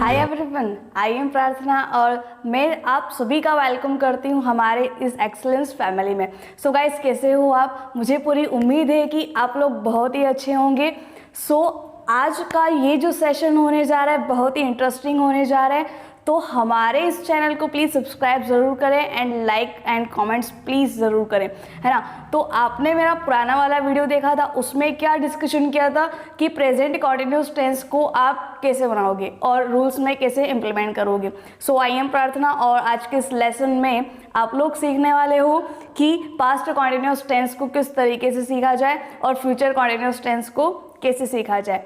Hi everyone, I am प्रार्थना और मैं आप सभी का वेलकम करती हूँ हमारे इस एक्सीलेंस फैमिली में। सो गाइस, कैसे हो आप? मुझे पूरी उम्मीद है कि आप लोग बहुत ही अच्छे होंगे। आज का ये जो सेशन होने जा रहा है बहुत ही इंटरेस्टिंग होने जा रहा है, तो हमारे इस चैनल को प्लीज़ सब्सक्राइब ज़रूर करें and like and comments please ज़रूर करें, है ना। तो आपने मेरा पुराना वाला वीडियो देखा था, उसमें क्या डिस्कशन किया था कि प्रेजेंट कॉन्टिन्यूस टेंस को आप कैसे बनाओगे और रूल्स में कैसे इम्प्लीमेंट करोगे। आई एम प्रार्थना और आज के इस लेसन में आप लोग सीखने वाले हो कि पास्ट कॉन्टिन्यूस टेंस को किस तरीके से सीखा जाए और फ्यूचर कॉन्टिन्यूस टेंस को कैसे सीखा जाए।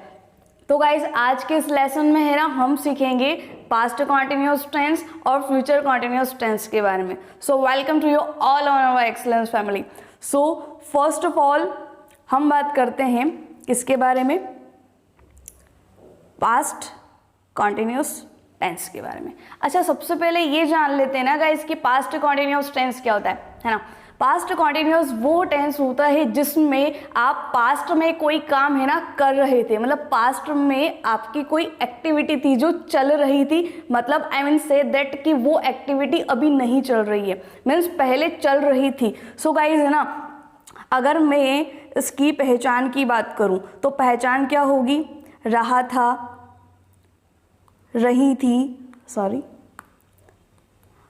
तो गाइज, आज के इस लेसन में है ना, हम सीखेंगे पास्ट कॉन्टिन्यूस टेंस और फ्यूचर कॉन्टिन्यूस टेंस के बारे में। Welcome to you all on our excellence family. First of all हम बात करते हैं किसके बारे में? पास्ट कॉन्टिन्यूस टेंस के बारे में। अच्छा, सबसे पहले ये जान लेते हैं ना गाइज कि पास्ट कॉन्टिन्यूस टेंस क्या होता है ना। पास्ट कॉन्टिन्यूस वो टेंस होता है जिसमें आप पास्ट में कोई काम है ना कर रहे थे, मतलब पास्ट में आपकी कोई एक्टिविटी थी जो चल रही थी, मतलब आई मीन से दैट कि वो एक्टिविटी अभी नहीं चल रही है, मीन्स पहले चल रही थी। गाइज है ना, अगर मैं इसकी पहचान की बात करूं तो पहचान क्या होगी? रहा था, रही थी, सॉरी,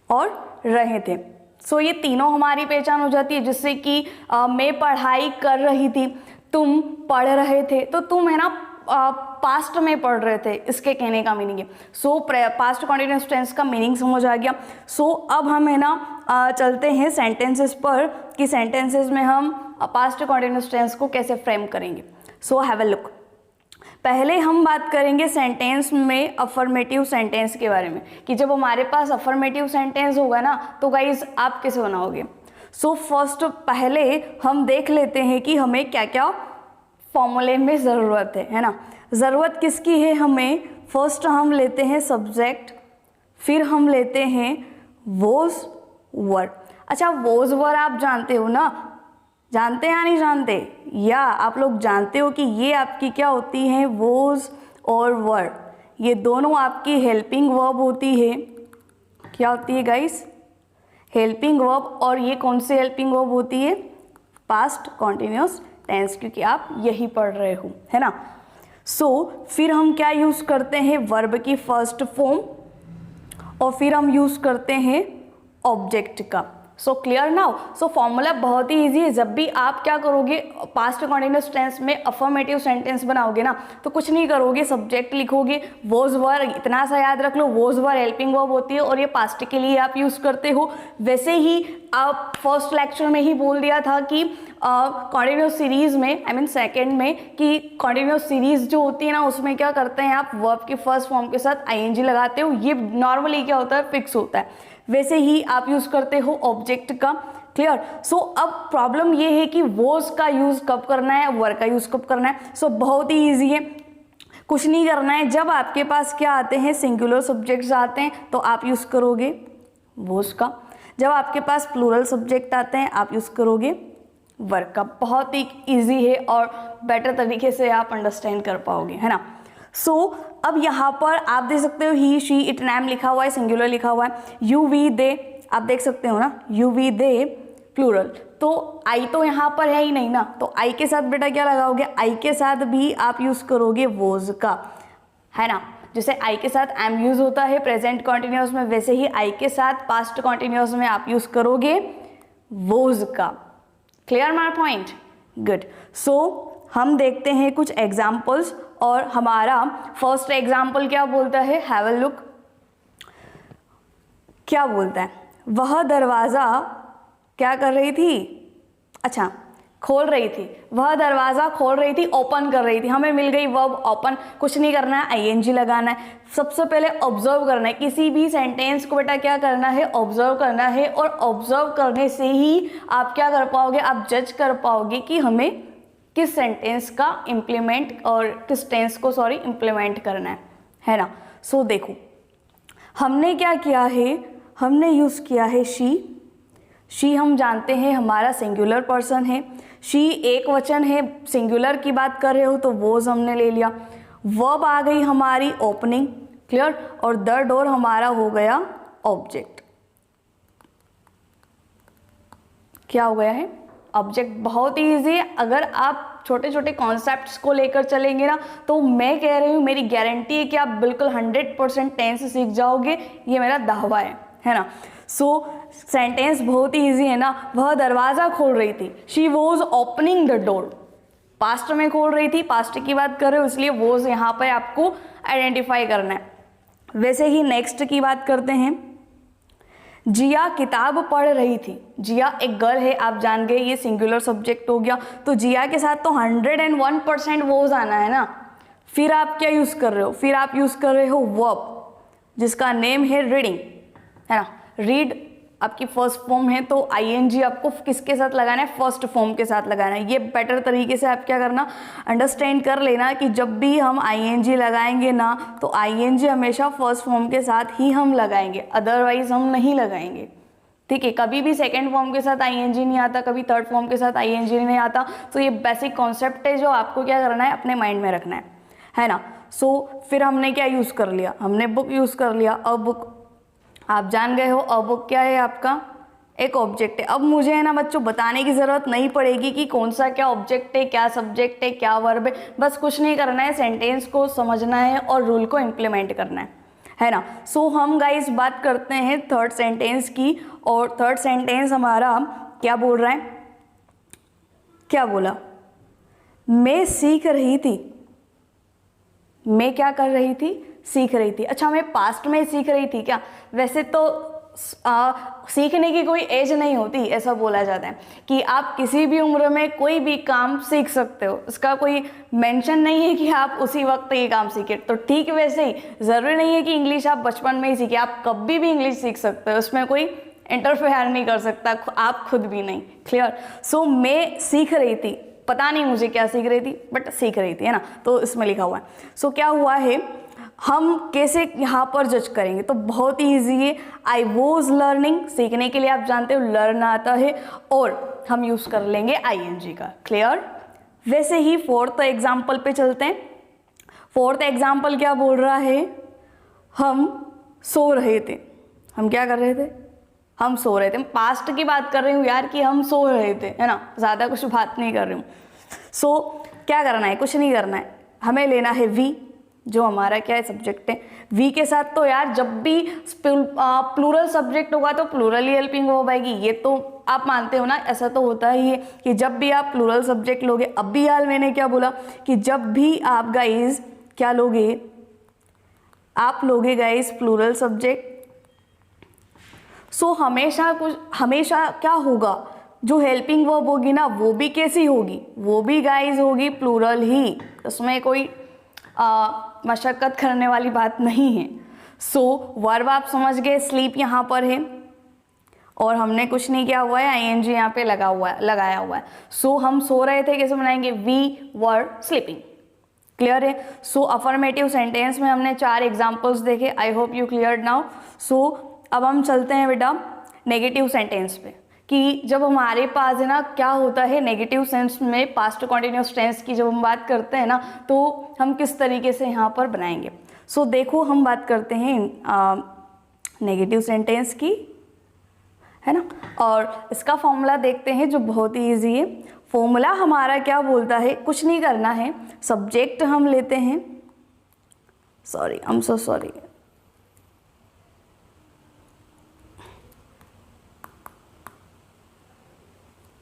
और रहे थे। ये तीनों हमारी पहचान हो जाती है, जिससे कि मैं पढ़ाई कर रही थी, तुम पढ़ रहे थे, तो तुम है ना पास्ट में पढ़ रहे थे, इसके कहने का मीनिंग है। पास्ट कॉन्टिन्यूस टेंस का मीनिंग समझ आ गया। अब हम है ना चलते हैं सेंटेंसेस पर कि सेंटेंसेस में हम पास्ट कॉन्टिन्यूस टेंस को कैसे फ्रेम करेंगे। Have a look. पहले हम बात करेंगे सेंटेंस में अफर्मेटिव सेंटेंस के बारे में कि जब हमारे पास अफर्मेटिव सेंटेंस होगा ना तो गाइज आप कैसे बनाओगे। फर्स्ट पहले हम देख लेते हैं कि हमें क्या क्या फॉर्मूले में ज़रूरत है ना। ज़रूरत किसकी है हमें? फर्स्ट हम लेते हैं सब्जेक्ट, फिर हम लेते हैं वोज वर। अच्छा, वोज वर आप जानते हो ना, जानते हैं या नहीं जानते? या आप लोग जानते हो कि ये आपकी क्या होती हैं? वोज और वर, ये दोनों आपकी हेल्पिंग वर्ब होती है। क्या होती है गाइस? Helping verb. और ये कौन सी हेल्पिंग वर्ब होती है? पास्ट कॉन्टिन्यूस टेंस, क्योंकि आप यही पढ़ रहे हो, है ना। फिर हम क्या यूज़ करते हैं? वर्ब की फर्स्ट फॉर्म, और फिर हम यूज़ करते हैं ऑब्जेक्ट का। Clear now? फॉर्मूला बहुत ही इजी है। जब भी आप क्या करोगे, पास्ट कॉन्टिन्यूस टेंस में अफर्मेटिव सेंटेंस बनाओगे ना, तो कुछ नहीं करोगे, सब्जेक्ट लिखोगे, वोज वर, इतना सा याद रख लो, वोज वर हेल्पिंग वर्ब होती है और ये पास्ट के लिए आप यूज़ करते हो। वैसे ही आप फर्स्ट लेक्चर में ही बोल दिया था कि कॉन्टिन्यूस सीरीज में, आई मीन सेकेंड में, कि कॉन्टिन्यूस सीरीज जो होती है ना उसमें क्या करते हैं आप? वर्ब की फर्स्ट फॉर्म के साथ आईएनजी लगाते हो। ये नॉर्मली क्या होता है? फिक्स होता है। वैसे ही आप यूज़ करते हो ऑब्जेक्ट का। क्लियर? अब प्रॉब्लम ये है कि वोज का यूज़ कब करना है, वर का यूज़ कब करना है। बहुत ही ईजी है, कुछ नहीं करना है। जब आपके पास क्या आते हैं? सिंगुलर सब्जेक्ट्स आते हैं तो आप यूज़ करोगे वोज का। जब आपके पास प्लूरल सब्जेक्ट आते हैं आप यूज़ करोगे वर का। बहुत ही ईजी है और बेटर तरीके से आप अंडरस्टैंड कर पाओगे, है ना। अब यहाँ पर आप देख सकते हो ही, शी, इट, नैम लिखा हुआ है, सिंगुलर लिखा हुआ है। यू, वी, दे आप देख सकते हो ना, यू, वी, दे प्लूरल। तो आई तो यहाँ पर है ही नहीं ना, तो आई के साथ बेटा क्या लगाओगे? आई के साथ भी आप यूज़ करोगे वोज का, है ना। जैसे आई के साथ एम यूज़ होता है प्रेजेंट कॉन्टिन्यूस में, वैसे ही आई के साथ पास्ट कॉन्टिन्यूस में आप यूज़ करोगे वोज का। Clear my point? गुड। हम देखते हैं कुछ एग्जाम्पल्स, और हमारा फर्स्ट एग्जाम्पल क्या बोलता है? Have a look. क्या बोलता है? वह दरवाज़ा क्या कर रही थी? अच्छा, खोल रही थी। वह दरवाज़ा खोल रही थी, ओपन कर रही थी। हमें मिल गई वर्ब ओपन। कुछ नहीं करना है, आईएनजी लगाना है। सबसे पहले ऑब्जर्व करना है, किसी भी सेंटेंस को बेटा क्या करना है? ऑब्जर्व करना है, और ऑब्जर्व करने से ही आप क्या कर पाओगे? आप जज कर पाओगे कि हमें किस सेंटेंस का इम्प्लीमेंट और किस टेंस को इम्प्लीमेंट करना है ना। देखो, हमने क्या किया है? हमने यूज़ किया है शी। शी हम जानते हैं हमारा सिंगुलर पर्सन है। शी एक वचन है, सिंगुलर की बात कर रहे हो तो वोज हमने ले लिया। वर्ब आ गई हमारी ओपनिंग, क्लियर। और द डोर हमारा हो गया ऑब्जेक्ट। क्या हो गया है? ऑब्जेक्ट। बहुत ही ईजी है। अगर आप छोटे छोटे कॉन्सेप्ट्स को लेकर चलेंगे ना, तो मैं कह रही हूँ, मेरी गारंटी है कि आप बिल्कुल 100% टेंस सीख जाओगे, ये मेरा दावा है ना। सो सेंटेंस बहुत ही ईजी है ना। वह दरवाज़ा खोल रही थी, she was opening the door. Past में खोल रही थी, पास्ट की बात कर रहे हो, इसलिए वॉज यहाँ पर आपको आइडेंटिफाई करना है। वैसे ही नेक्स्ट की बात करते हैं। जिया किताब पढ़ रही थी। जिया एक गर्ल है, आप जान गए, ये सिंगुलर सब्जेक्ट हो गया। तो जिया के साथ तो 101% वोज आना है ना। फिर आप क्या यूज़ कर रहे हो? फिर आप यूज़ कर रहे हो वर्ब, जिसका नेम है रीडिंग, है ना। रीड आपकी फर्स्ट फॉर्म है, तो आईएनजी आपको किसके साथ लगाना है? फर्स्ट फॉर्म के साथ लगाना है। ये बेटर तरीके से आप क्या करना, अंडरस्टैंड कर लेना कि जब भी हम आईएनजी लगाएंगे ना, तो आईएनजी हमेशा फर्स्ट फॉर्म के साथ ही हम लगाएंगे, अदरवाइज हम नहीं लगाएंगे। ठीक है, कभी भी सेकेंड फॉर्म के साथ आईएनजी नहीं आता, कभी थर्ड फॉर्म के साथ आईएनजी नहीं आता। तो ये बेसिक कॉन्सेप्ट है जो आपको क्या करना है, अपने माइंड में रखना है ना। सो फिर हमने क्या यूज़ कर लिया? हमने बुक यूज़ कर लिया। अ बुक आप जान गए हो, अ बुक क्या है? आपका एक ऑब्जेक्ट है। अब मुझे है ना बच्चों बताने की ज़रूरत नहीं पड़ेगी कि कौन सा क्या ऑब्जेक्ट है, क्या सब्जेक्ट है, क्या वर्ब है। बस कुछ नहीं करना है, सेंटेंस को समझना है और रूल को इम्प्लीमेंट करना है ना। सो हम गाइस बात करते हैं थर्ड सेंटेंस की। और थर्ड सेंटेंस हमारा क्या बोल रहा है? क्या बोला? मैं सीख रही थी। मैं क्या कर रही थी? सीख रही थी। अच्छा, मैं पास्ट में सीख रही थी क्या? वैसे तो सीखने की कोई एज नहीं होती, ऐसा बोला जाता है कि आप किसी भी उम्र में कोई भी काम सीख सकते हो। इसका कोई मेंशन नहीं है कि आप उसी वक्त ये काम सीखे। तो ठीक वैसे ही ज़रूरी नहीं है कि इंग्लिश आप बचपन में ही सीखे, आप कभी भी इंग्लिश सीख सकते हो, उसमें कोई इंटरफेयर नहीं कर सकता, आप खुद भी नहीं। क्लियर। सो मैं सीख रही थी, पता नहीं मुझे क्या सीख रही थी, बट सीख रही थी, है ना। तो इसमें लिखा हुआ है। सो क्या हुआ है, हम कैसे यहाँ पर जज करेंगे? तो बहुत ही ईजी है। आई वॉज लर्निंग, सीखने के लिए आप जानते हो लर्न आता है, और हम यूज़ कर लेंगे आईएनजी का। क्लियर। वैसे ही फोर्थ एग्जाम्पल पे चलते हैं। फोर्थ एग्जाम्पल क्या बोल रहा है? हम सो रहे थे। हम क्या कर रहे थे? हम सो रहे थे। पास्ट की बात कर रही हूँ यार, कि हम सो रहे थे, है ना, ज़्यादा कुछ बात नहीं कर रही हूँ। सो क्या करना है? कुछ नहीं करना है, हमें लेना है वी, जो हमारा क्या है, सब्जेक्ट है। वी के साथ तो यार जब भी प्लूरल सब्जेक्ट होगा तो प्लूरल ही हेल्पिंग वर्ब आएगी। ये तो आप मानते हो ना, ऐसा तो होता ही है कि जब भी आप प्लूरल सब्जेक्ट लोगे। अब भी यार मैंने क्या बोला कि जब भी आप गाइज क्या लोगे, आप लोगे गाइज प्लूरल सब्जेक्ट। सो हमेशा क्या होगा, जो हेल्पिंग वर्ब होगी ना, वो भी कैसी होगी? वो भी गाइज होगी प्लूरल ही। उसमें कोई मशक्क़त करने वाली बात नहीं है। सो वर्ब आप समझ गए, स्लीप यहाँ पर है और हमने कुछ नहीं किया हुआ है, आईएनजी यहाँ पे लगाया हुआ है। सो हम सो रहे थे, कैसे बनाएंगे? We were sleeping. क्लियर है। सो अफर्मेटिव सेंटेंस में हमने 4 एग्जाम्पल्स देखे। I hope you clear now. So अब हम चलते हैं बेटा नेगेटिव सेंटेंस पे, कि जब हमारे पास है ना क्या होता है नेगेटिव सेंस में, पास्ट कॉन्टिन्यूस टेंस की जब हम बात करते हैं ना, तो हम किस तरीके से यहाँ पर बनाएंगे। सो देखो, हम बात करते हैं नेगेटिव सेंटेंस की, है ना, और इसका फॉर्मूला देखते हैं जो बहुत ही ईजी है। फॉर्मूला हमारा क्या बोलता है? कुछ नहीं करना है, सब्जेक्ट हम लेते हैं, sorry I am so sorry,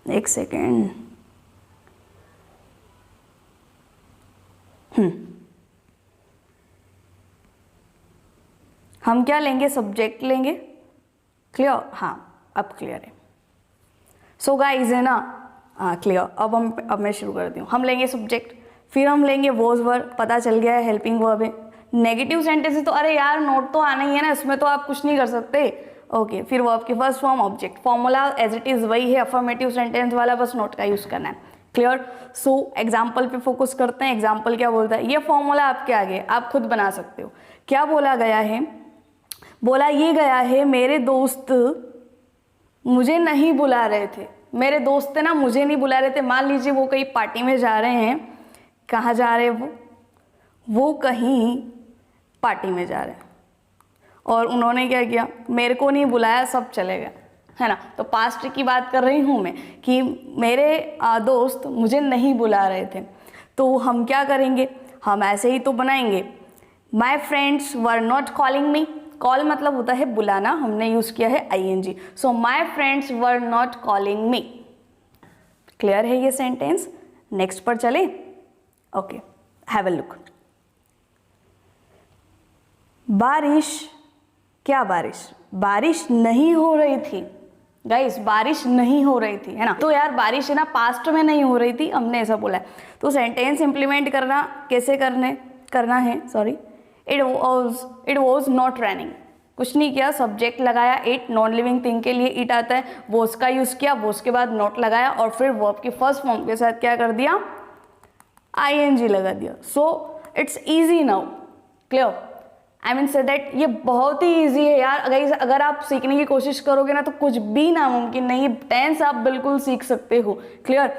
एक सेकेंड। हम क्या लेंगे? सब्जेक्ट लेंगे। क्लियर? हाँ, अब क्लियर है। सो गाइस है ना, हाँ क्लियर। अब मैं शुरू करती हूँ। हम लेंगे सब्जेक्ट, फिर हम लेंगे वॉज वर्ब, पता चल गया है हेल्पिंग वर्ब है। नेगेटिव सेंटेंस तो अरे यार नोट तो आना ही है ना, इसमें तो आप कुछ नहीं कर सकते। ओके, फिर वर्ब की first form object, formula as it is वही है अफर्मेटिव सेंटेंस वाला, बस नोट का यूज़ करना है। क्लियर। सो एग्जाम्पल पे फोकस करते हैं। एग्जाम्पल क्या बोलता है? ये फॉर्मूला आपके आगे, आप खुद बना सकते हो। क्या बोला गया है? बोला ये गया है, मेरे दोस्त मुझे नहीं बुला रहे थे। मेरे दोस्त ना मुझे नहीं बुला रहे थे। मान लीजिए वो कहीं पार्टी में जा रहे हैं। कहाँ जा रहे हैं वो कहीं पार्टी में जा रहे हैं और उन्होंने क्या किया, मेरे को नहीं बुलाया, सब चले गए, है ना। तो पास्ट की बात कर रही हूँ मैं कि मेरे दोस्त मुझे नहीं बुला रहे थे, तो हम क्या करेंगे, हम ऐसे ही तो बनाएंगे, my friends were not calling me. Call मतलब होता है बुलाना, हमने यूज़ किया है ING। So my friends were not calling me. Clear है ये सेंटेंस? नेक्स्ट पर चले। Okay, have a look. बारिश, क्या बारिश? बारिश नहीं हो रही थी गाइस, बारिश नहीं हो रही थी, है ना। तो यार बारिश है ना, पास्ट में नहीं हो रही थी, हमने ऐसा बोला है। तो सेंटेंस इंप्लीमेंट करना कैसे करना है, sorry, it was not raining. कुछ नहीं किया, सब्जेक्ट लगाया इट, नॉन लिविंग थिंग के लिए इट आता है, वॉज का यूज़ किया, वॉज के बाद नॉट लगाया और फिर वर्ब की फर्स्ट फॉर्म के साथ क्या कर दिया, ING लगा दिया। So it's easy now, clear. I mean say that ये बहुत ही ईजी है यार। अगर आप सीखने की कोशिश करोगे ना तो कुछ भी नामुमकिन नहीं है, टेंस आप बिल्कुल सीख सकते हो, क्लियर।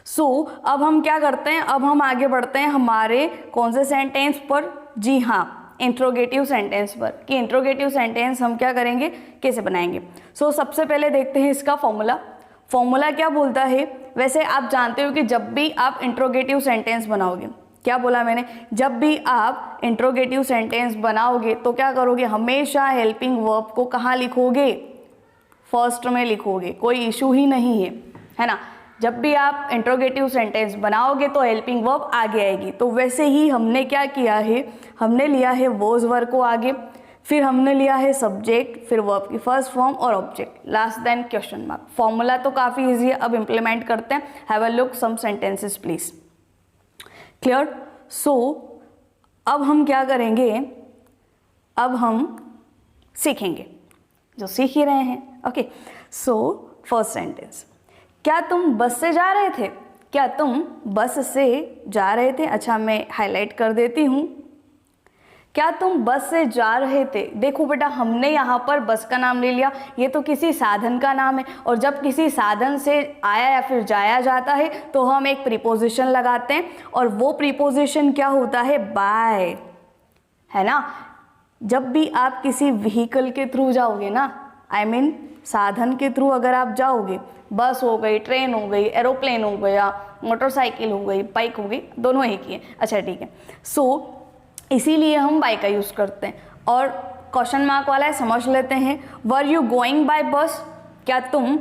सो अब हम क्या करते हैं, अब हम आगे बढ़ते हैं हमारे कौन से सेंटेंस पर, जी हाँ, इंट्रोगेटिव सेंटेंस पर, कि इंट्रोगेटिव सेंटेंस हम क्या करेंगे, कैसे बनाएंगे। सो सबसे पहले देखते हैं इसका फॉर्मूला क्या बोलता है। वैसे आप जानते हो कि जब भी आप इंट्रोगेटिव सेंटेंस बनाओगे, क्या बोला मैंने, जब भी आप इंट्रोगेटिव सेंटेंस बनाओगे तो क्या करोगे, हमेशा हेल्पिंग वर्ब को कहाँ लिखोगे, फर्स्ट में लिखोगे, कोई इशू ही नहीं है ना। जब भी आप इंट्रोगेटिव सेंटेंस बनाओगे तो हेल्पिंग वर्ब आगे आएगी। तो वैसे ही हमने क्या किया है, हमने लिया है वॉज वर्ब को आगे, फिर हमने लिया है सब्जेक्ट, फिर वर्ब की फर्स्ट फॉर्म और object, last then question mark. Formula तो काफ़ी ईजी है, अब इम्प्लीमेंट करते हैं। Have a look some sentences please. Clear. So अब हम क्या करेंगे, अब हम सीखेंगे जो सीख ही रहे हैं। ओके, सो फर्स्ट सेंटेंस, क्या तुम बस से जा रहे थे, क्या तुम बस से जा रहे थे। अच्छा, मैं हाईलाइट कर देती हूँ, क्या तुम बस से जा रहे थे। देखो बेटा, हमने यहाँ पर बस का नाम ले लिया, ये तो किसी साधन का नाम है, और जब किसी साधन से आया या फिर जाया जाता है तो हम एक प्रीपोजिशन लगाते हैं, और वो प्रीपोजिशन क्या होता है, बाय, है ना। जब भी आप किसी व्हीकल के थ्रू जाओगे ना, आई मीन साधन के थ्रू अगर आप जाओगे, बस हो गई, ट्रेन हो गई, एरोप्लेन हो गया, मोटरसाइकिल हो गई, बाइक हो गई, दोनों एक ही है। अच्छा ठीक है, सो इसीलिए हम बाय का यूज़ करते हैं। और क्वेश्चन मार्क वाला है, समझ लेते हैं। वर यू गोइंग बाय बस, क्या तुम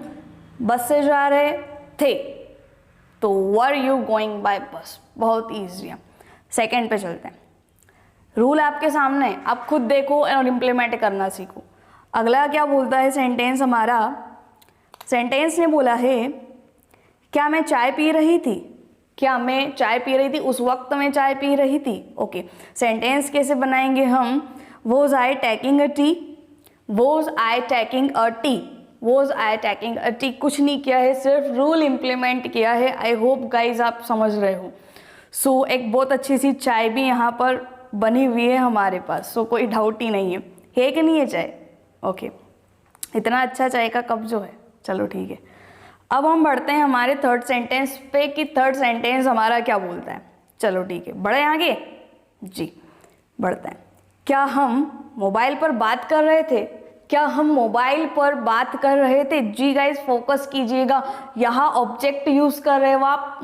बस से जा रहे थे, तो वर यू गोइंग बाय बस, बहुत ईजी है। सेकेंड पे चलते हैं। रूल आपके सामने, आप खुद देखो और इम्प्लीमेंट करना सीखो। अगला क्या बोलता है सेंटेंस हमारा, सेंटेंस ने बोला है, क्या मैं चाय पी रही थी, क्या मैं चाय पी रही थी, उस वक्त मैं चाय पी रही थी। ओके, सेंटेंस कैसे बनाएंगे हम, was I taking a T, was I taking a T, was I taking a T, कुछ नहीं किया है, सिर्फ रूल इम्प्लीमेंट किया है। आई होप गाइज आप समझ रहे हो। सो एक बहुत अच्छी सी चाय भी यहाँ पर बनी हुई है हमारे पास, सो कोई डाउट ही नहीं है कि नहीं है चाय। ओके, इतना अच्छा चाय का कप जो है, चलो ठीक है। अब हम बढ़ते हैं हमारे थर्ड सेंटेंस पे कि थर्ड सेंटेंस हमारा क्या बोलता है। चलो ठीक है, बढ़े आगे जी, बढ़ते हैं। क्या हम मोबाइल पर बात कर रहे थे, क्या हम मोबाइल पर बात कर रहे थे। जी गाइस फोकस कीजिएगा, यहाँ ऑब्जेक्ट यूज कर रहे हो आप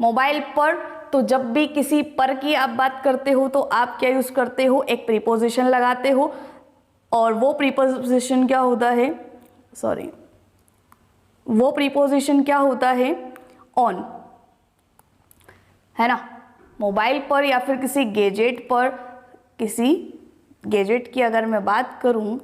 मोबाइल पर, तो जब भी किसी पर की आप बात करते हो तो आप क्या यूज करते हो, एक प्रीपोजिशन लगाते हो, और वो प्रीपोजिशन क्या होता है, सॉरी, वो प्रीपोजिशन क्या होता है, ऑन, है ना। मोबाइल पर या फिर किसी गैजेट पर, किसी गैजेट की अगर मैं बात करूं,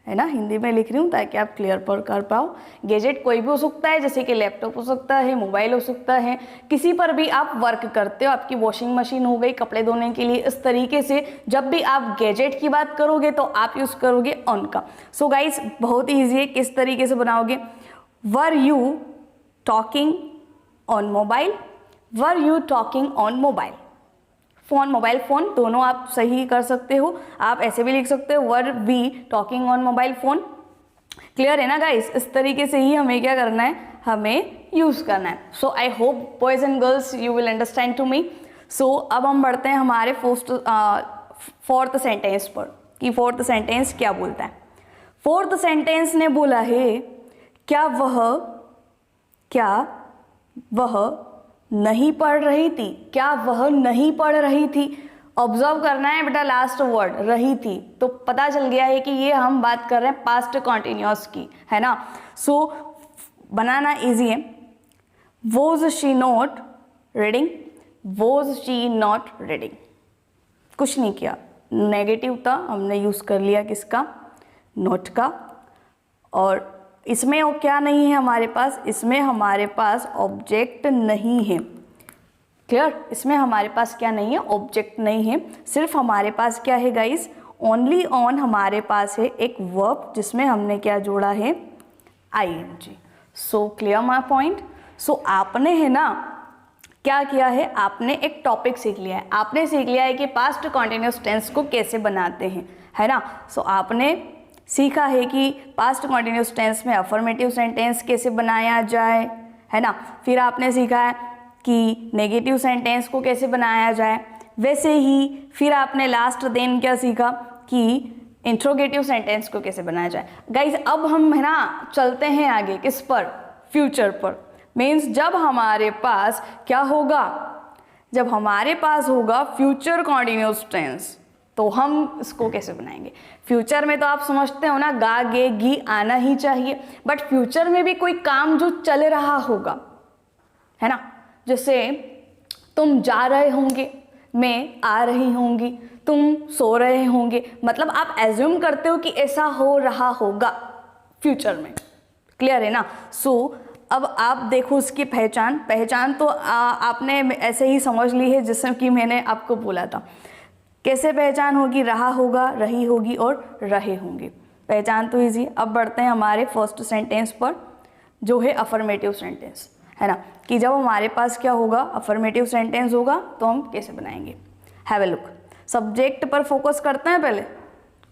है ना, हिंदी में लिख रही हूँ ताकि आप क्लियर पर कर पाओ। गैजेट कोई भी हो सकता है, जैसे कि लैपटॉप हो सकता है, मोबाइल हो सकता है, किसी पर भी आप वर्क करते हो, आपकी वॉशिंग मशीन हो गई कपड़े धोने के लिए। इस तरीके से जब भी आप गैजेट की बात करोगे तो आप यूज़ करोगे ऑन का। सो गाइस बहुत ईजी है, किस तरीके से बनाओगे, were you talking on mobile, were you talking on mobile, phone, mobile phone दोनों आप सही कर सकते हो। आप ऐसे भी लिख सकते हो, were we talking on mobile phone. Clear है ना गाइस, इस तरीके से ही हमें क्या करना है, हमें यूज करना है। So I hope boys and girls you will understand to me. So अब हम बढ़ते हैं हमारे फोर्थ सेंटेंस पर कि फोर्थ सेंटेंस क्या बोलता है। फोर्थ सेंटेंस ने बोला है क्या वह नहीं पढ़ रही थी, क्या वह नहीं पढ़ रही थी। ऑब्जर्व करना है बेटा लास्ट वर्ड रही थी, तो पता चल गया है कि ये हम बात कर रहे हैं पास्ट कॉन्टिन्यूअस की, है ना। सो बनाना इजी है। Was she not reading, was she not reading, कुछ नहीं किया, नेगेटिव था, हमने यूज कर लिया किसका, नॉट का। और इसमें वो क्या नहीं है हमारे पास, इसमें हमारे पास ऑब्जेक्ट नहीं है। क्लियर, इसमें हमारे पास क्या नहीं है, ऑब्जेक्ट नहीं है, सिर्फ हमारे पास क्या है गाइस, ओनली ऑन हमारे पास है एक वर्ब जिसमें हमने क्या जोड़ा है, ing। So clear my point. So आपने है ना क्या किया है, आपने एक टॉपिक सीख लिया है, आपने सीख लिया है कि पास्ट कॉन्टिन्यूअस टेंस को कैसे बनाते हैं, है ना। सो आपने सीखा है कि पास्ट कॉन्टिन्यूअस टेंस में अफर्मेटिव सेंटेंस कैसे बनाया जाए, है ना। फिर आपने सीखा है कि नेगेटिव सेंटेंस को कैसे बनाया जाए। वैसे ही फिर आपने लास्ट दिन क्या सीखा कि इंट्रोगेटिव सेंटेंस को कैसे बनाया जाए। गाइज अब हम है ना चलते हैं आगे किस पर, फ्यूचर पर। मीन्स जब हमारे पास क्या होगा, जब हमारे पास होगा फ्यूचर कॉन्टिन्यूअस टेंस, तो हम इसको कैसे बनाएंगे। फ्यूचर में तो आप समझते हो ना, गा गे गी आना ही चाहिए, बट फ्यूचर में भी कोई काम जो चल रहा होगा, है ना। जैसे तुम जा रहे होंगे, मैं आ रही होंगी, तुम सो रहे होंगे, मतलब आप एज्यूम करते हो कि ऐसा हो रहा होगा फ्यूचर में। क्लियर है ना। सो अब आप देखो उसकी पहचान तो आपने ऐसे ही समझ ली है जैसे कि मैंने आपको बोला था। कैसे पहचान होगी, रहा होगा, रही होगी और रहे होंगे। पहचान तो इजी। अब बढ़ते हैं हमारे फर्स्ट सेंटेंस पर जो है अफर्मेटिव सेंटेंस, है ना, कि जब हमारे पास क्या होगा, अफर्मेटिव सेंटेंस होगा तो हम कैसे बनाएंगे। Have a look. सब्जेक्ट पर फोकस करते हैं पहले।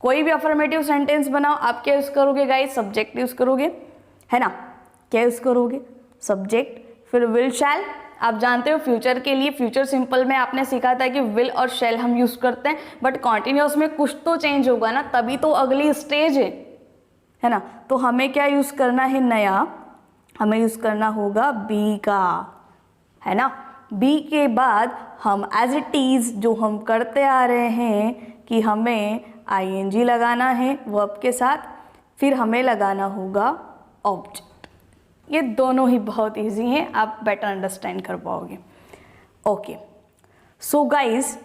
कोई भी अफर्मेटिव सेंटेंस बनाओ, आप क्या यूज़ करोगे गाइस, सब्जेक्ट यूज़ करोगे, है ना। क्या यूज़ करोगे, सब्जेक्ट, फिर विल शैल। आप जानते हो फ्यूचर के लिए, फ्यूचर सिंपल में आपने सीखा था कि विल और शैल हम यूज़ करते हैं, बट कॉन्टिन्यूअस में कुछ तो चेंज होगा ना, तभी तो अगली स्टेज है ना। तो हमें क्या यूज़ करना है नया, हमें यूज़ करना होगा बी का, है ना। बी के बाद हम एज इट इज़ जो हम करते आ रहे हैं कि हमें ing लगाना है वर्ब के साथ, फिर हमें लगाना होगा ऑब्जेक्ट। ये दोनों ही बहुत इजी हैं, आप बेटर अंडरस्टैंड कर पाओगे। ओके, सो गाइज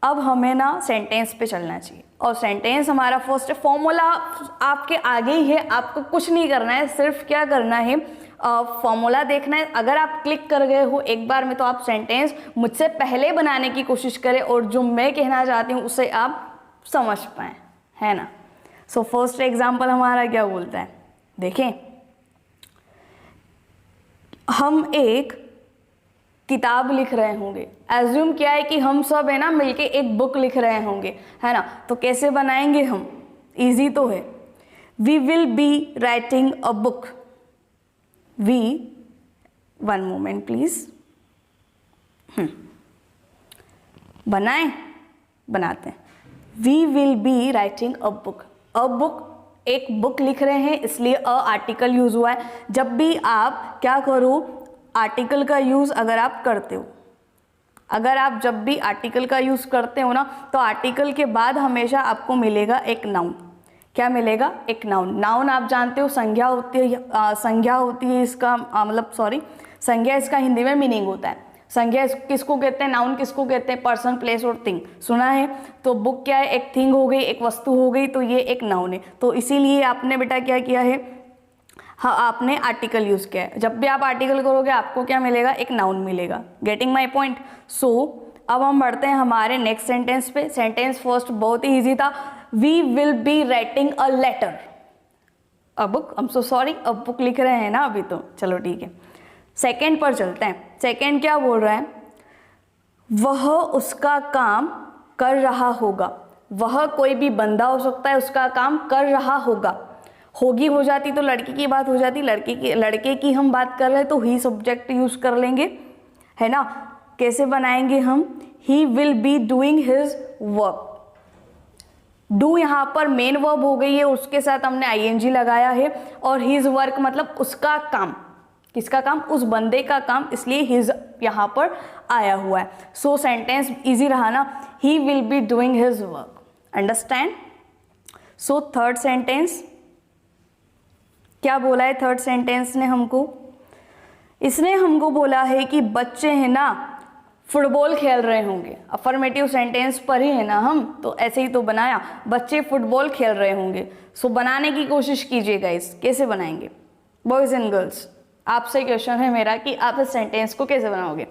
अब हमें ना सेंटेंस पे चलना चाहिए, और सेंटेंस हमारा फर्स्ट फॉर्मूला आपके आगे ही है, आपको कुछ नहीं करना है, सिर्फ क्या करना है, फॉर्मूला देखना है। अगर आप क्लिक कर गए हो एक बार में तो आप सेंटेंस मुझसे पहले बनाने की कोशिश करें और जो मैं कहना चाहती हूँ उसे आप समझ पाएँ, है ना। सो फर्स्ट एग्जाम्पल हमारा क्या बोलता है, देखें। हम एक किताब लिख रहे होंगे, एज्यूम किया है कि हम सब है ना मिलके एक बुक लिख रहे होंगे, है ना। तो कैसे बनाएंगे हम, इजी तो है। We will be writing a book. We, one moment please, बनाते हैं। We will be writing a book. A book, एक बुक लिख रहे हैं इसलिए अ आर्टिकल यूज हुआ है। जब भी आप क्या करो, आर्टिकल का यूज अगर आप करते हो, अगर आप जब भी आर्टिकल का यूज करते हो ना, तो आर्टिकल के बाद हमेशा आपको मिलेगा एक नाउन। क्या मिलेगा, एक नाउन। नाउन आप जानते हो संज्ञा होती है, संज्ञा होती है इसका मतलब संज्ञा इसका हिंदी में मीनिंग होता है। संज्ञा किसको कहते हैं, नाउन किसको कहते हैं, पर्सन, प्लेस और थिंग, सुना है। तो बुक क्या है, एक थिंग हो गई, एक वस्तु हो गई, तो ये एक नाउन है। तो इसीलिए आपने बेटा क्या किया है, हाँ आपने आर्टिकल यूज किया है। जब भी आप आर्टिकल करोगे आपको क्या मिलेगा, एक नाउन मिलेगा। Getting my point. सो अब हम बढ़ते हैं हमारे नेक्स्ट सेंटेंस पे। सेंटेंस फर्स्ट बहुत ही ईजी था, we will be writing a letter. A book, I am so sorry, a book लिख रहे हैं ना अभी, तो चलो ठीक है। सेकेंड पर चलते हैं। सेकेंड क्या बोल रहा है, वह उसका काम कर रहा होगा। वह कोई भी बंदा हो सकता है, उसका काम कर रहा होगा। होगी हो जाती तो लड़की की बात हो जाती, लड़के की हम बात कर रहे हैं तो ही सब्जेक्ट यूज कर लेंगे, है ना। कैसे बनाएंगे हम, he will be doing his work. Do यहाँ पर मेन वर्ब हो गई है, उसके साथ हमने आईएनजी लगाया है, और हिज वर्क मतलब उसका काम, किसका काम, उस बंदे का काम, इसलिए हिज यहाँ पर आया हुआ है। सो सेंटेंस इजी रहा ना, he will be doing his work, understand. So third sentence क्या बोला है, थर्ड सेंटेंस ने हमको, इसने हमको बोला है कि बच्चे हैं ना फुटबॉल खेल रहे होंगे, अफर्मेटिव सेंटेंस पर ही है ना हम, तो ऐसे ही तो बनाया, बच्चे फुटबॉल खेल रहे होंगे। सो बनाने की कोशिश कीजिएगा, इस कैसे बनाएंगे बॉयज एंड गर्ल्स, आपसे क्वेश्चन है मेरा कि आप इस सेंटेंस को कैसे बनाओगे।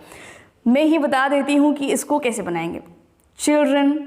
मैं ही बता देती हूँ कि इसको कैसे बनाएंगे। Children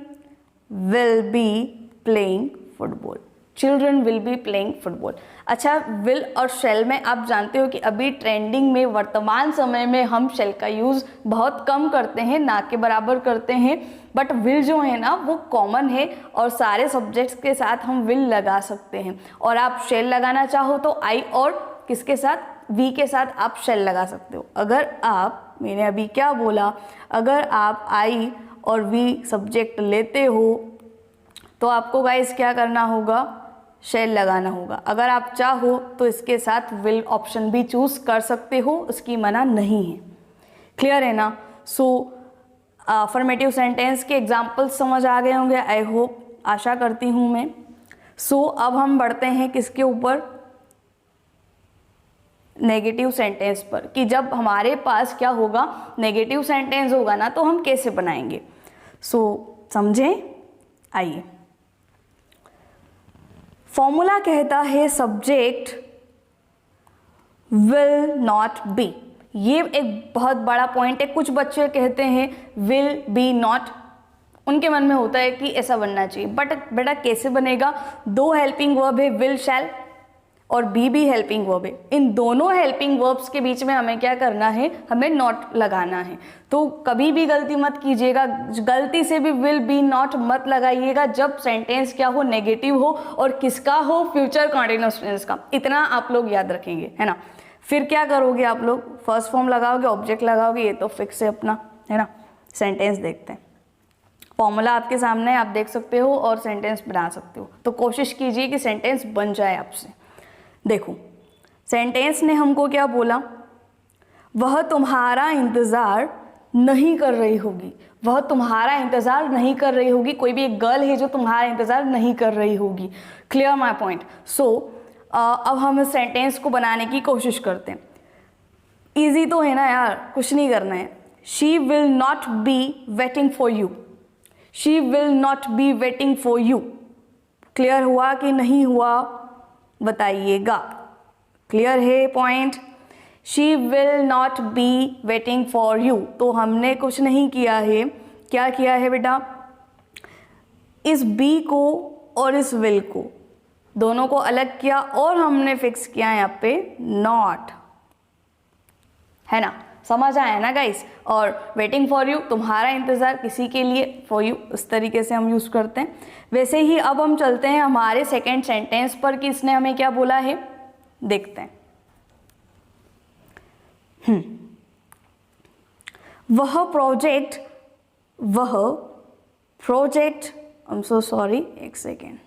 will be playing football, children will be playing football. अच्छा, विल और शेल में आप जानते हो कि अभी ट्रेंडिंग में वर्तमान समय में हम शेल का यूज़ बहुत कम करते हैं, ना के बराबर करते हैं, बट विल जो है ना वो कॉमन है और सारे सब्जेक्ट्स के साथ हम विल लगा सकते हैं। और आप शेल लगाना चाहो तो आई और किसके साथ, वी के साथ आप शेल लगा सकते हो। अगर आप, मैंने अभी क्या बोला, अगर आप आई और वी सब्जेक्ट लेते हो तो आपको गाइस क्या करना होगा, शेल लगाना होगा। अगर आप चाहो तो इसके साथ विल ऑप्शन भी चूज कर सकते हो, उसकी मना नहीं है। क्लियर है ना। सो अफर्मेटिव सेंटेंस के एग्जाम्पल्स समझ आ गए होंगे, आई होप, आशा करती हूँ मैं। सो अब हम बढ़ते हैं किसके ऊपर, नेगेटिव सेंटेंस पर, कि जब हमारे पास क्या होगा, नेगेटिव सेंटेंस होगा ना तो हम कैसे बनाएंगे। सो समझें, आइए। फॉर्मूला कहता है सब्जेक्ट विल नॉट बी, ये एक बहुत बड़ा पॉइंट है। कुछ बच्चे कहते हैं विल बी नॉट, उनके मन में होता है कि ऐसा बनना चाहिए, बट बेटा कैसे बनेगा, दो हेल्पिंग वर्ब है, विल शैल, और बी भी हेल्पिंग वर्ब है। इन दोनों हेल्पिंग वर्ब्स के बीच में हमें क्या करना है, हमें नॉट लगाना है। तो कभी भी गलती मत कीजिएगा, गलती से भी विल बी नॉट मत लगाइएगा जब सेंटेंस क्या हो, नेगेटिव हो, और किसका हो, फ्यूचर कंटीन्यूअस टेंस का। इतना आप लोग याद रखेंगे, है ना। फिर क्या करोगे आप लोग, फर्स्ट फॉर्म लगाओगे, ऑब्जेक्ट लगाओगे, ये तो फिक्स है अपना, है ना। सेंटेंस देखते हैं, फॉर्मूला आपके सामने, आप देख सकते हो और सेंटेंस बना सकते हो। तो कोशिश कीजिए कि सेंटेंस बन जाए आपसे। देखो सेंटेंस ने हमको क्या बोला, वह तुम्हारा इंतज़ार नहीं कर रही होगी, वह तुम्हारा इंतज़ार नहीं कर रही होगी। कोई भी एक गर्ल है जो तुम्हारा इंतज़ार नहीं कर रही होगी। Clear my point. सो अब हम इस सेंटेंस को बनाने की कोशिश करते हैं। ईजी तो है ना यार, कुछ नहीं करना है। She will not be waiting for you, she will not be waiting for you. Clear हुआ कि नहीं हुआ, बताइएगा। क्लियर है point. She will not be waiting for you, तो हमने कुछ नहीं किया है। क्या किया है बेटा, इस बी को और इस विल को दोनों को अलग किया और हमने फिक्स किया यहाँ पे नॉट, है ना। समझ आया ना गाइस। और वेटिंग फॉर यू, तुम्हारा इंतज़ार किसी के लिए, फॉर यू, इस तरीके से हम यूज़ करते हैं। वैसे ही अब हम चलते हैं हमारे सेकेंड सेंटेंस पर कि इसने हमें क्या बोला है, देखते हैं। वह project, I am so sorry, एक सेकेंड,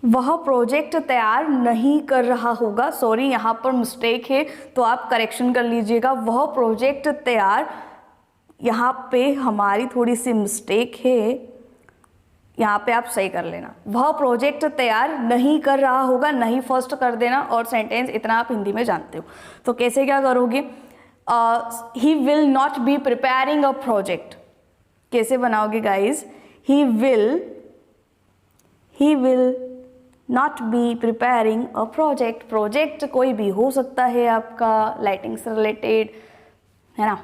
वह प्रोजेक्ट तैयार नहीं कर रहा होगा। सॉरी, यहाँ पर मिस्टेक है तो आप करेक्शन कर लीजिएगा। वह प्रोजेक्ट तैयार, यहाँ पे हमारी थोड़ी सी मिस्टेक है, यहाँ पे आप सही कर लेना। वह प्रोजेक्ट तैयार नहीं कर रहा होगा, नहीं फर्स्ट कर देना, और सेंटेंस इतना आप हिंदी में जानते हो। तो कैसे क्या करोगे, he will not B preparing a project, कैसे बनाओगे guys, he will not B preparing a project. Project कोई भी हो सकता है आपका, लाइटिंग से रिलेटेड, है ना,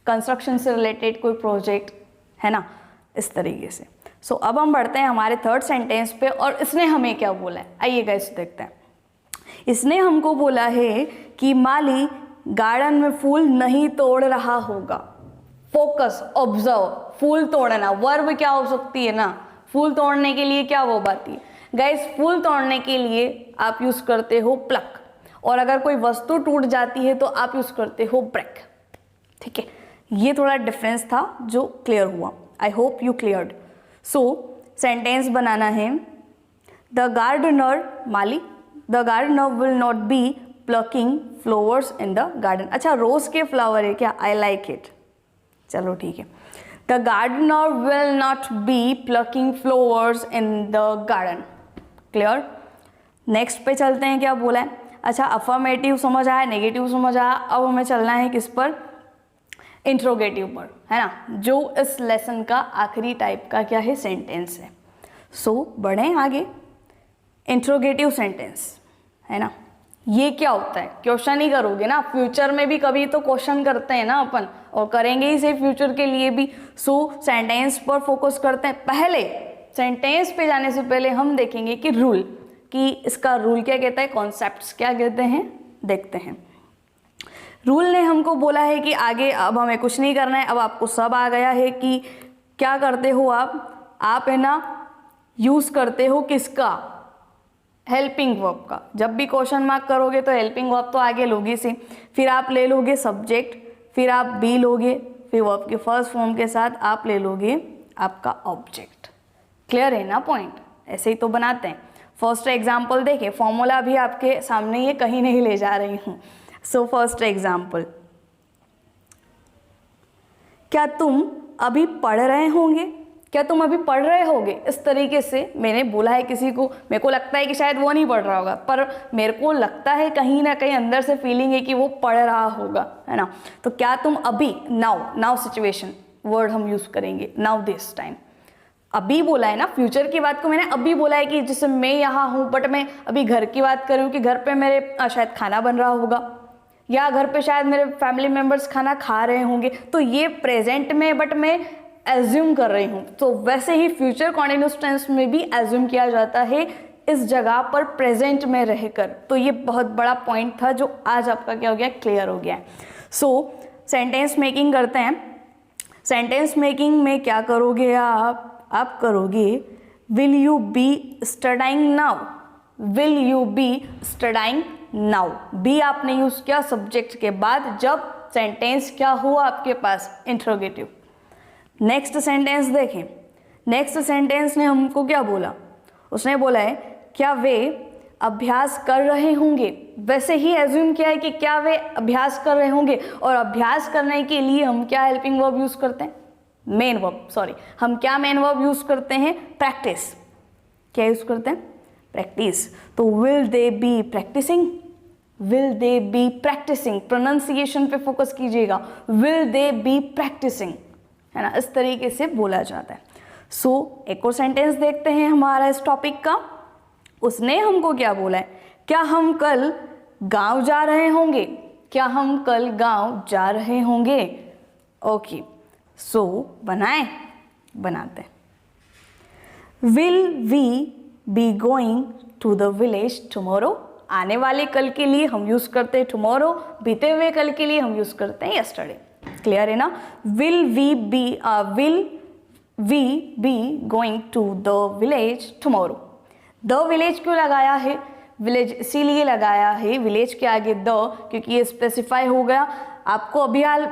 कंस्ट्रक्शन से रिलेटेड कोई प्रोजेक्ट, है ना, इस तरीके से। सो अब हम बढ़ते हैं हमारे थर्ड सेंटेंस पे, और इसने हमें क्या बोला है, आइए गाइस देखते हैं। इसने हमको बोला है कि माली गार्डन में फूल नहीं तोड़ रहा होगा। फोकस, ऑब्जर्व, फूल तोड़ना, वर्ब क्या हो सकती है ना, फूल तोड़ने के लिए क्या वर्ब आती है गाइस, फूल तोड़ने के लिए आप यूज करते हो प्लक, और अगर कोई वस्तु टूट जाती है तो आप यूज करते हो ब्रेक। ठीक है, ये थोड़ा डिफरेंस था जो क्लियर हुआ। I hope you cleared. So sentence बनाना है, द गार्डनर, माली, the gardener will not be plucking flowers in the garden. अच्छा, रोज के फ्लावर है क्या? आई लाइक इट, चलो ठीक है। The gardener will not be plucking flowers in the garden. Clear. Next पे चलते हैं, क्या बोला है। अच्छा, अफर्मेटिव समझ आया, नेगेटिव समझ आया, अब हमें चलना है किस पर, इंट्रोगेटिव पर, है ना, जो इस लेसन का आखिरी टाइप का क्या है, सेंटेंस है। सो बढ़ें आगे। इंट्रोगेटिव सेंटेंस है ना, ये क्या होता है, क्वेश्चन ही करोगे ना, फ्यूचर में भी कभी तो क्वेश्चन करते हैं ना अपन, और करेंगे ही से फ्यूचर के लिए भी। सो सेंटेंस पर फोकस करते हैं। पहले सेंटेंस पे जाने से पहले हम देखेंगे कि रूल, कि इसका रूल क्या कहता है, कॉन्सेप्ट्स क्या कहते हैं, देखते हैं। रूल ने हमको बोला है कि आगे अब हमें कुछ नहीं करना है, अब आपको सब आ गया है कि क्या करते हो आप है ना, यूज करते हो किसका, हेल्पिंग वर्ब का। जब भी क्वेश्चन मार्क करोगे तो हेल्पिंग वर्ब तो आगे लोगे से, फिर आप ले लोगे सब्जेक्ट, फिर आप बी लोगे, फिर वर्ब के फर्स्ट फॉर्म के साथ आप ले लोगे आपका ऑब्जेक्ट। क्लियर है ना पॉइंट, ऐसे ही तो बनाते हैं। फर्स्ट एग्जाम्पल देखें, फॉर्मूला भी आपके सामने ये कहीं नहीं ले जा रही हूँ। सो फर्स्ट एग्जाम्पल, क्या तुम अभी पढ़ रहे होंगे, क्या तुम अभी पढ़ रहे होगे, इस तरीके से मैंने बोला है किसी को। मेरे को लगता है कि शायद वो नहीं पढ़ रहा होगा, पर मेरे को लगता है कहीं ना कहीं अंदर से फीलिंग है कि वो पढ़ रहा होगा, है ना। तो क्या तुम अभी, नाउ सिचुएशन वर्ड हम यूज करेंगे, नाउ दिस टाइम। अभी बोला है ना, फ्यूचर की बात को मैंने अभी बोला है कि जैसे मैं यहाँ हूँ, बट मैं अभी घर की बात कर रही हूँ कि घर पे मेरे शायद खाना बन रहा होगा, या घर पे शायद मेरे फैमिली मेम्बर्स खाना खा रहे होंगे। तो ये प्रेजेंट में, बट मैं एज्यूम कर रही हूँ। तो वैसे ही फ्यूचर कॉन्टिन्यूअस टेंस में भी एज्यूम किया जाता है इस जगह पर प्रेजेंट में रहकर। तो ये बहुत बड़ा पॉइंट था जो आज आपका क्या हो गया, क्लियर हो गया है। सो सेंटेंस मेकिंग करते हैं। सेंटेंस मेकिंग में क्या करोगे आप करोगे will you be studying now, will you be studying now. Be आपने यूज किया सब्जेक्ट के बाद जब सेंटेंस क्या हुआ आपके पास, इंट्रोगेटिव। नेक्स्ट सेंटेंस देखें, नेक्स्ट सेंटेंस ने हमको क्या बोला, उसने बोला है क्या वे अभ्यास कर रहे होंगे। वैसे ही एज्यूम किया है कि क्या वे अभ्यास कर रहे होंगे, और अभ्यास करने के लिए हम क्या हेल्पिंग वर्ब यूज करते हैं, मेन वर्ब, सॉरी, हम क्या मेन वर्ब यूज करते हैं, प्रैक्टिस। क्या यूज करते हैं, प्रैक्टिस। तो will they be practicing, will they be practicing, pronunciation पे फोकस कीजिएगा, विल दे बी प्रैक्टिसिंग, है ना, इस तरीके से बोला जाता है। सो एक और सेंटेंस देखते हैं हमारा इस टॉपिक का। उसने हमको क्या बोला है, क्या हम कल गांव जा रहे होंगे, क्या हम कल गांव जा रहे होंगे। ओके, सो बनाते हैं। Will we be going to the village tomorrow. आने वाले कल के लिए हम यूज करते हैं टुमारो, बीते हुए कल के लिए हम यूज करते हैं यस्टरडे। क्लियर है ना। Will we be going to the village tomorrow. The village क्यों लगाया है, विलेज इसीलिए लगाया है, विलेज के आगे द, क्योंकि ये स्पेसिफाई हो गया। आपको अभी हाल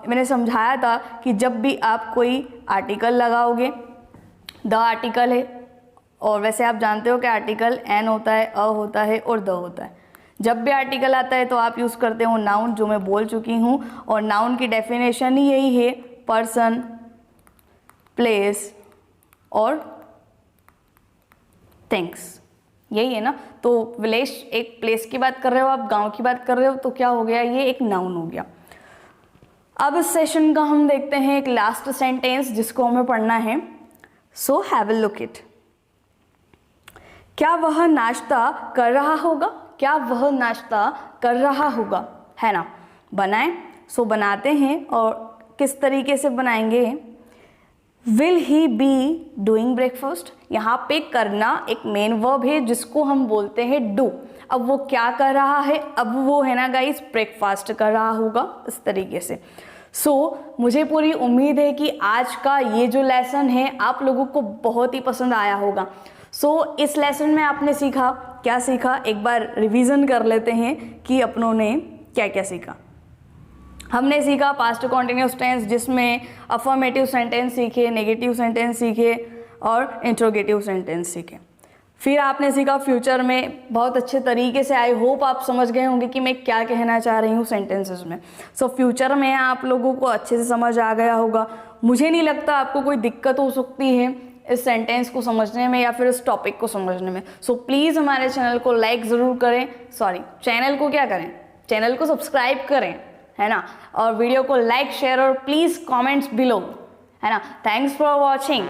मैंने समझाया था कि जब भी आप कोई आर्टिकल लगाओगे, द आर्टिकल है, और वैसे आप जानते हो कि आर्टिकल एन होता है, अ होता है और द होता है। जब भी आर्टिकल आता है तो आप यूज़ करते हो नाउन, जो मैं बोल चुकी हूँ, और नाउन की डेफिनेशन ही यही है, पर्सन, प्लेस और थिंग्स, यही है ना। तो विलेज एक प्लेस की बात कर रहे हो, आप गांव की बात कर रहे हो, तो क्या हो गया, ये एक नाउन हो गया। अब इस सेशन का हम देखते हैं एक लास्ट सेंटेंस जिसको हमें पढ़ना है। So have a look it. क्या वह नाश्ता कर रहा होगा, क्या वह नाश्ता कर रहा होगा, है ना। बनाएं। सो बनाते हैं, और किस तरीके से बनाएंगे, will he be doing breakfast. यहाँ पे करना एक मेन वर्ब है जिसको हम बोलते हैं डू। अब वो क्या कर रहा है, अब वो है ना गाइस ब्रेकफास्ट कर रहा होगा, इस तरीके से। सो मुझे पूरी उम्मीद है कि आज का ये जो लेसन है आप लोगों को बहुत ही पसंद आया होगा। सो इस लेसन में आपने सीखा, क्या सीखा, एक बार रिवीजन कर लेते हैं कि अपनों ने क्या क्या सीखा। हमने सीखा पास्ट कॉन्टिन्यूस टेंस, जिसमें अफर्मेटिव सेंटेंस सीखे, नेगेटिव सेंटेंस सीखे और इंट्रोगेटिव सेंटेंस सीखे। फिर आपने सीखा फ्यूचर में बहुत अच्छे तरीके से। आई होप आप समझ गए होंगे कि मैं क्या कहना चाह रही हूँ सेंटेंसेस में। सो फ्यूचर में आप लोगों को अच्छे से समझ आ गया होगा। मुझे नहीं लगता आपको कोई दिक्कत हो सकती है इस सेंटेंस को समझने में या फिर इस टॉपिक को समझने में। सो प्लीज़ हमारे चैनल को लाइक ज़रूर करें, चैनल को क्या करें, चैनल को सब्सक्राइब करें, है ना, और वीडियो को लाइक शेयर और प्लीज़ कमेंट्स बिलो, है ना। Thanks for watching.